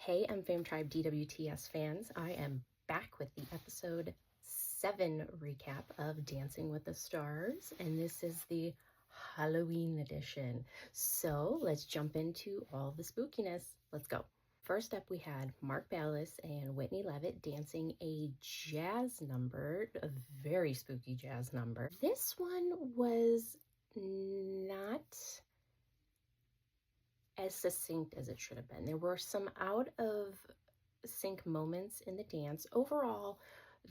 Hey, MFAM Tribe DWTS fans. I am back with the episode 7 recap of Dancing with the Stars, and this is the Halloween edition. So let's jump into all the spookiness. Let's go. First up, we had Mark Ballas and Whitney Levitt dancing a jazz number, a very spooky jazz number. This one was not as succinct as it should have been. There were some out of sync moments in the dance. Overall,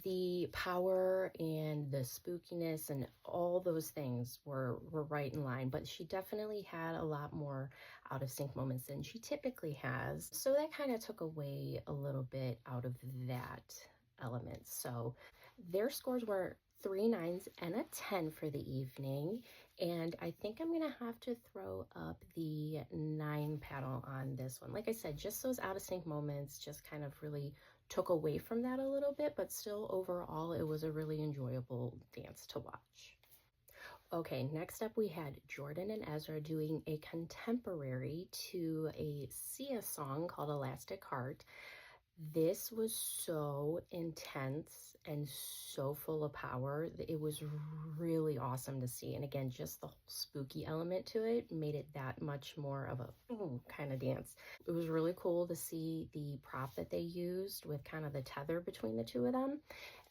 the power and the spookiness and all those things were right in line, but she definitely had a lot more out of sync moments than she typically has. So that kind of took away a little bit out of that element. So their scores were 3 9s and a 10 for the evening. And I think I'm going to have to throw up the 9 paddle on this one. Like I said, just those out of sync moments just kind of really took away from that a little bit, but still overall it was a really enjoyable dance to watch. Okay, next up we had Jordan and Ezra doing a contemporary to a Sia song called Elastic Heart. This was so intense and so full of power. It was really awesome to see. And again, just the whole spooky element to it made it that much more of a kind of dance. It was really cool to see the prop that they used with kind of the tether between the two of them.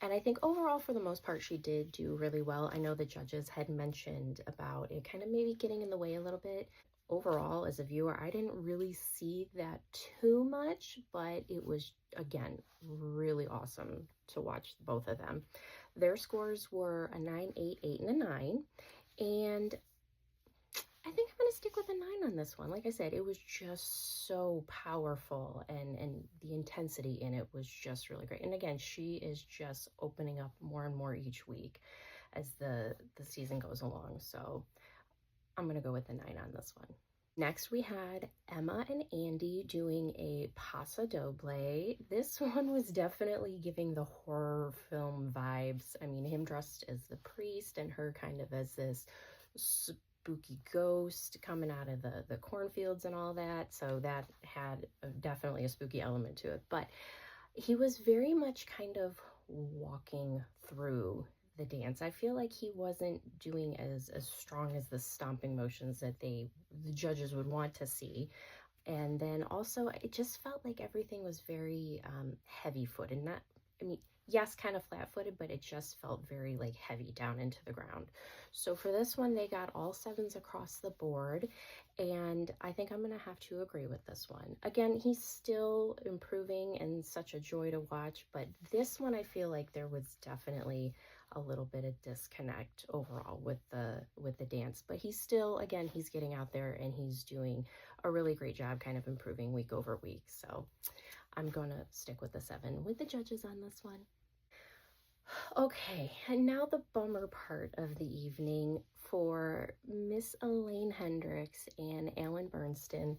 And I think overall, for the most part, she did do really well. I know the judges had mentioned about it kind of maybe getting in the way a little bit. Overall, as a viewer, I didn't really see that too much, but it was, again, really awesome to watch both of them. Their scores were a 9, 8, 8, and a 9. And I think I'm going to stick with a 9 on this one. Like I said, it was just so powerful, and the intensity in it was just really great. And again, she is just opening up more and more each week as the season goes along. So I'm going to go with the 9 on this one. Next, we had Emma and Andy doing a Paso Doble. This one was definitely giving the horror film vibes. I mean, him dressed as the priest and her kind of as this spooky ghost coming out of the cornfields and all that. So that had definitely a spooky element to it. But he was very much kind of walking through the dance. I feel like he wasn't doing as strong as the stomping motions that the judges would want to see. And then also it just felt like everything was very heavy-footed. Not, I mean, yes, kind of flat-footed, but it just felt very like heavy down into the ground. So for this one, they got all 7s across the board, and I think I'm gonna have to agree with this one. Again, he's still improving and such a joy to watch, but this one I feel like there was definitely a little bit of disconnect overall with the dance, but he's still, again, he's getting out there and he's doing a really great job kind of improving week over week. So I'm gonna stick with the 7 with the judges on this one. Okay, and now the bummer part of the evening for Miss Elaine Hendricks and Alan Bernstein.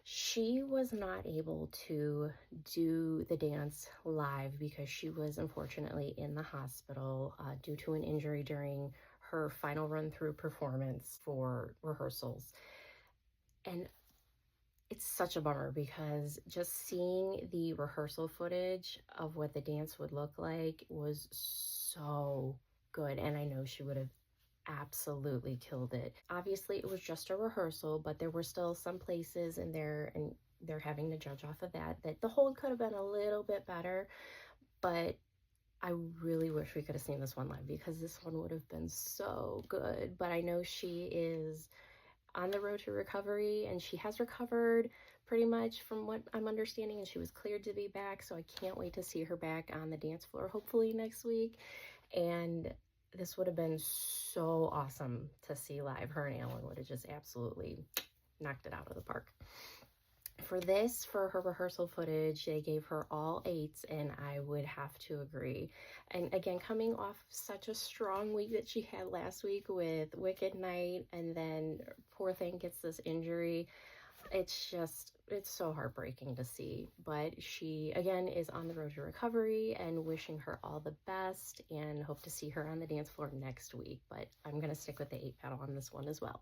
She was not able to do the dance live because she was unfortunately in the hospital due to an injury during her final run-through performance for rehearsals. And it's such a bummer because just seeing the rehearsal footage of what the dance would look like was so good, and I know she would have absolutely killed it. Obviously, it was just a rehearsal, but there were still some places in there, and they're having to judge off of that the hold could have been a little bit better, but I really wish we could have seen this one live because this one would have been so good. But I know she is on the road to recovery, and she has recovered pretty much from what I'm understanding, and she was cleared to be back, so I can't wait to see her back on the dance floor hopefully next week. And this would have been so awesome to see live. Her and Alan would have just absolutely knocked it out of the park. For this, for her rehearsal footage, they gave her all 8s, and I would have to agree. And again, coming off such a strong week that she had last week with Wicked Night, and then poor thing gets this injury, it's so heartbreaking to see. But she, again, is on the road to recovery, and wishing her all the best, and hope to see her on the dance floor next week. But I'm going to stick with the 8 paddle on this one as well.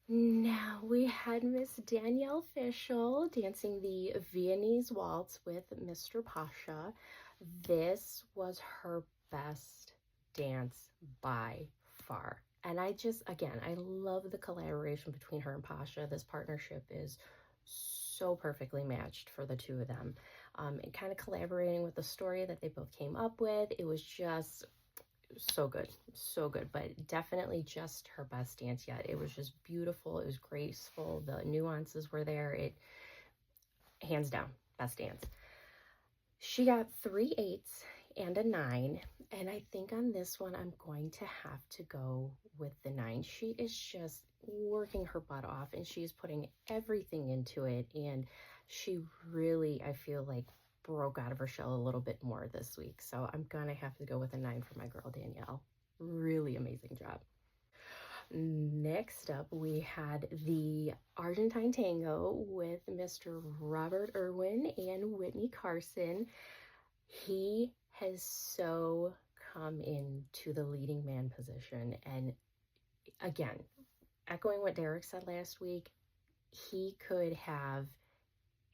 Now we had Miss Danielle Fishel dancing the Viennese waltz with Mr. Pasha. This was her best dance by far. And again, I love the collaboration between her and Pasha. This partnership is so perfectly matched for the two of them. And kind of collaborating with the story that they both came up with. It was just so good, so good, but definitely just her best dance yet. It was just beautiful. It was graceful. The nuances were there. It, hands down, best dance. She got 3 8s and a 9, and I think on this one I'm going to have to go with the 9. She is just working her butt off, and she's putting everything into it, and she really, I feel like, broke out of her shell a little bit more this week. So I'm gonna have to go with a 9 for my girl Danielle. Really amazing job. Next up, we had the Argentine Tango with Mr. Robert Irwin and Whitney Carson. He has so come into the leading man position. And again, echoing what Derek said last week, he could have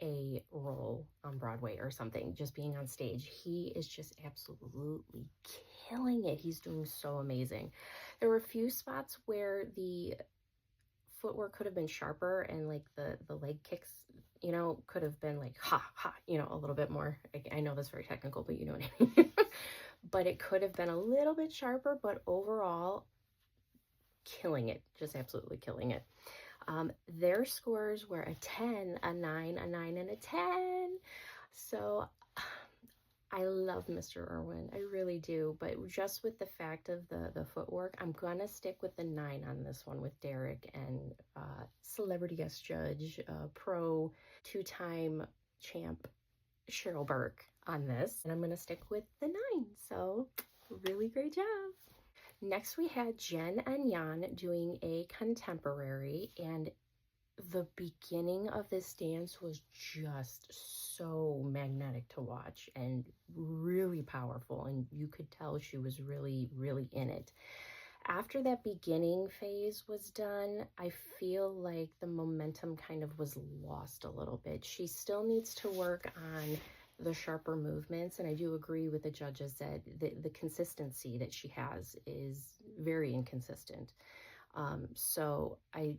a role on Broadway or something, just being on stage. He is just absolutely killing it. He's doing so amazing. There were a few spots where the footwork could have been sharper, and like the leg kicks, could have been like ha ha, a little bit more. I know that's very technical, but you know what I mean. But it could have been a little bit sharper, but overall, killing it, just absolutely killing it. Their scores were a 10, a 9, a 9, and a 10. So I love Mr. Irwin. I really do. But just with the fact of the footwork, I'm going to stick with the 9 on this one with Derek and celebrity guest judge, pro 2-time champ Cheryl Burke on this. And I'm going to stick with the 9. So really great job. Next, we had Jen and Jan doing a contemporary, and the beginning of this dance was just so magnetic to watch and really powerful, and you could tell she was really, really in it. After that beginning phase was done, I feel like the momentum kind of was lost a little bit. She still needs to work on the sharper movements, and I do agree with the judges that the consistency that she has is very inconsistent. So I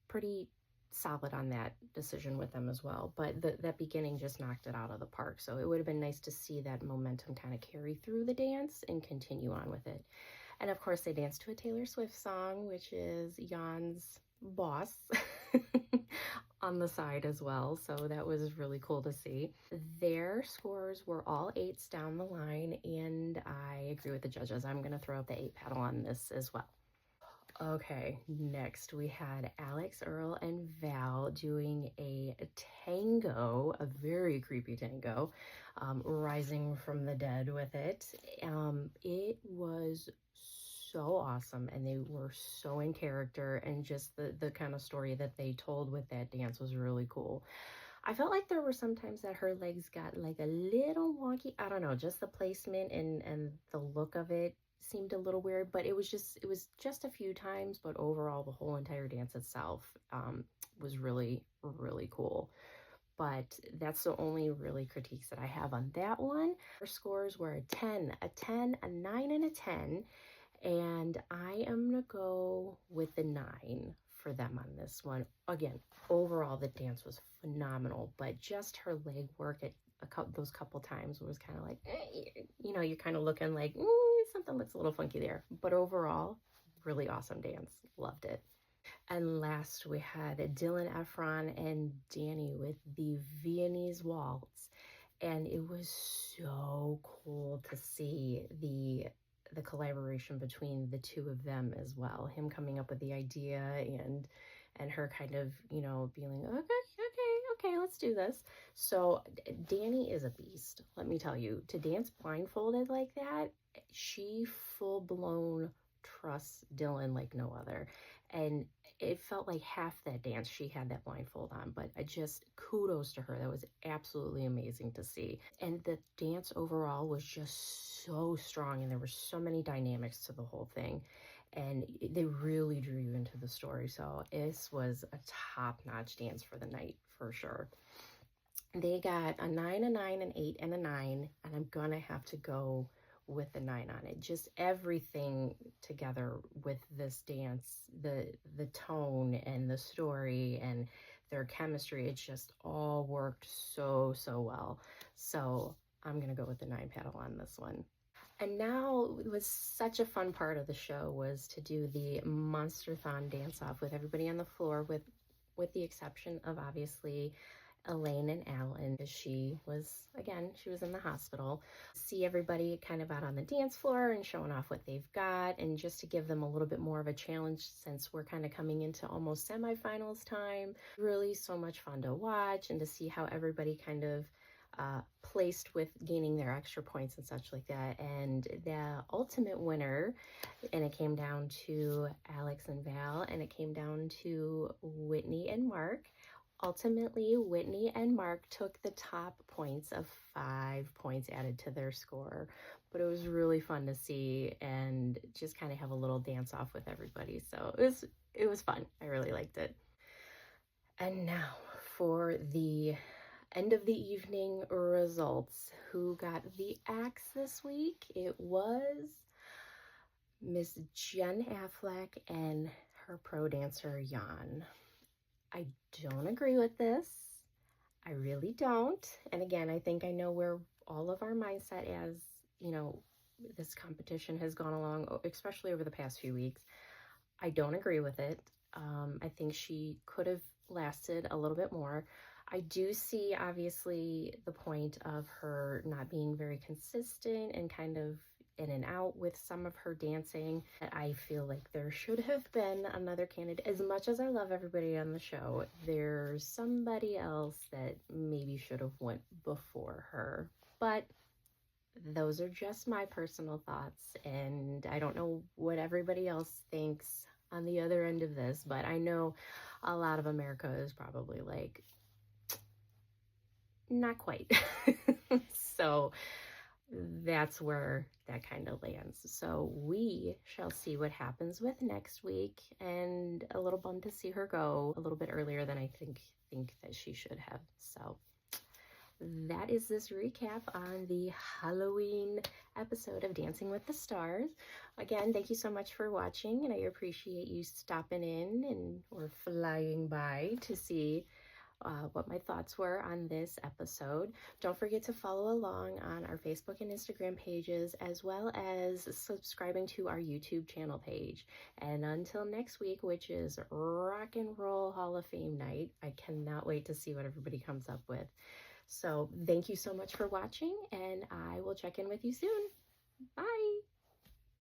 pretty solid on that decision with them as well, but that beginning just knocked it out of the park. So it would have been nice to see that momentum kind of carry through the dance and continue on with it. And of course they danced to a Taylor Swift song, which is Jan's boss on the side as well. So that was really cool to see. Their scores were all 8s down the line, and I agree with the judges. I'm going to throw up the 8 paddle on this as well. Okay, next we had Alex, Earl, and Val doing a tango, a very creepy tango, rising from the dead with it. It was so awesome, and they were so in character, and just the kind of story that they told with that dance was really cool. I felt like there were some times that her legs got like a little wonky. I don't know, just the placement and the look of it seemed a little weird, but it was just a few times, but overall the whole entire dance itself was really, really cool. But that's the only really critiques that I have on that one. Her scores were a 10, a 10, a 9, and a 10. And I am going to go with the 9 for them on this one. Again, overall, the dance was phenomenal, but just her leg work at those couple times was kind of like, you're kind of looking like, something looks a little funky there. But overall, really awesome dance. Loved it. And last, we had Dylan Efron and Danny with the Viennese waltz. And it was so cool to see the collaboration between the two of them as well. Him coming up with the idea, and her kind of, being like, okay, let's do this. So Danny is a beast, let me tell you. To dance blindfolded like that, she full-blown trusts Dylan like no other. And it felt like half that dance she had that blindfold on, but I just kudos to her. That was absolutely amazing to see. And the dance overall was just so strong, and there were so many dynamics to the whole thing. and they really drew you into the story. So this was a top-notch dance for the night for sure. They got a 9, a 9, an 8, and a 9, and I'm gonna have to go with the 9 on it. Just everything together with this dance, the tone and the story and their chemistry, it just all worked so well. So I'm gonna go with the 9 paddle on this one. And now it was such a fun part of the show was to do the Monster-thon dance off with everybody on the floor, with the exception of obviously Elaine and Alan. She was in the hospital. See everybody kind of out on the dance floor and showing off what they've got, and just to give them a little bit more of a challenge since we're kind of coming into almost semifinals time. Really so much fun to watch and to see how everybody kind of placed with gaining their extra points and such like that. And the ultimate winner, and it came down to Alex and Val, and it came down to Whitney and Mark. Ultimately, Whitney and Mark took the top points of 5 points added to their score, but it was really fun to see and just kind of have a little dance off with everybody. So it was fun. I really liked it. And now for the end of the evening results. Who got the axe this week? It was Miss Jen Affleck and her pro dancer Jan. I don't agree with this. I really don't. And again, I think I know where all of our mindset as, this competition has gone along, especially over the past few weeks. I don't agree with it. I think she could have lasted a little bit more. I do see, obviously, the point of her not being very consistent and kind of in and out with some of her dancing. I feel like there should have been another candidate. As much as I love everybody on the show, there's somebody else that maybe should have went before her. But those are just my personal thoughts, and I don't know what everybody else thinks on the other end of this, but I know a lot of America is probably like, not quite. So that's where that kind of lands. So we shall see what happens with next week, and a little bummed to see her go a little bit earlier than I think that she should have. So that is this recap on the Halloween episode of Dancing with the Stars. Again, thank you so much for watching, and I appreciate you stopping in or flying by to see what my thoughts were on this episode. Don't forget to follow along on our Facebook and Instagram pages, as well as subscribing to our YouTube channel page. And until next week, which is Rock and Roll Hall of Fame night, I cannot wait to see what everybody comes up with. So thank you so much for watching, and I will check in with you soon. Bye!